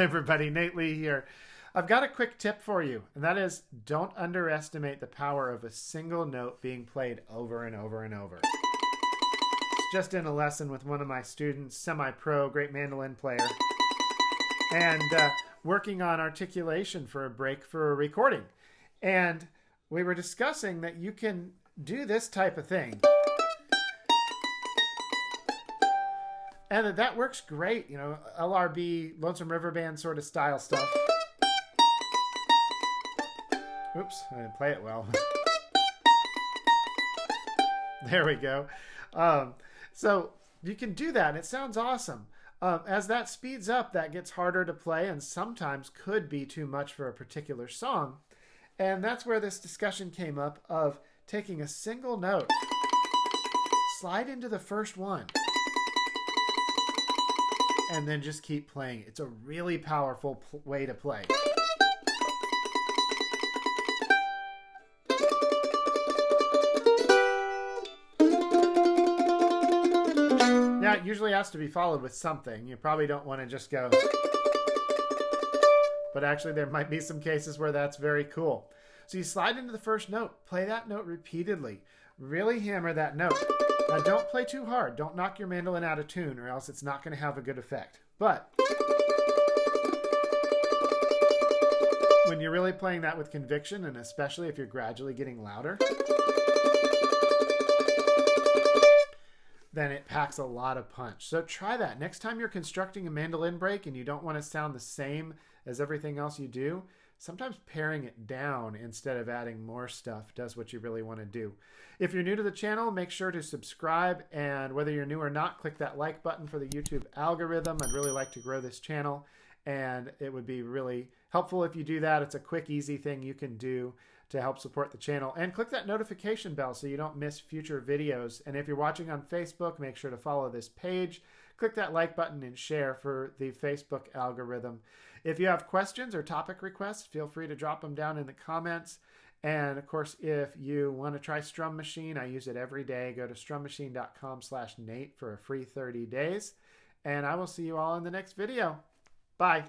everybody, Nate Lee here. I've got a quick tip for you, and that is don't underestimate the power of a single note being played over and over and over. It's just in a lesson with one of my students, semi-pro, great mandolin player, and working on articulation for a break for a recording. And we were discussing that you can do this type of thing. And that works great, you know, LRB, Lonesome River Band sort of style stuff. Oops, I didn't play it well. There we go. So you can do that, and it sounds awesome. As that speeds up, that gets harder to play and sometimes could be too much for a particular song. And that's where this discussion came up of taking a single note, slide into the first one, and then just keep playing. It's a really powerful way to play. Now, it usually has to be followed with something. You probably don't want to just go. But actually, there might be some cases where that's very cool. So you slide into the first note, play that note repeatedly, really hammer that note. Now, don't play too hard. Don't knock your mandolin out of tune, or else it's not going to have a good effect. But when you're really playing that with conviction, and especially if you're gradually getting louder, then it packs a lot of punch. So try that. Next time you're constructing a mandolin break and you don't want to sound the same as everything else you do, sometimes paring it down instead of adding more stuff does what you really want to do. If you're new to the channel, make sure to subscribe, and whether you're new or not, click that like button for the YouTube algorithm. I'd really like to grow this channel, and it would be really helpful if you do that. It's a quick, easy thing you can do to help support the channel. And click that notification bell so you don't miss future videos. And if you're watching on Facebook, make sure to follow this page. Click that like button and share for the Facebook algorithm. If you have questions or topic requests, feel free to drop them down in the comments. And of course, if you want to try Strum Machine, I use it every day. Go to strummachine.com/Nate for a free 30 days. And I will see you all in the next video. Bye.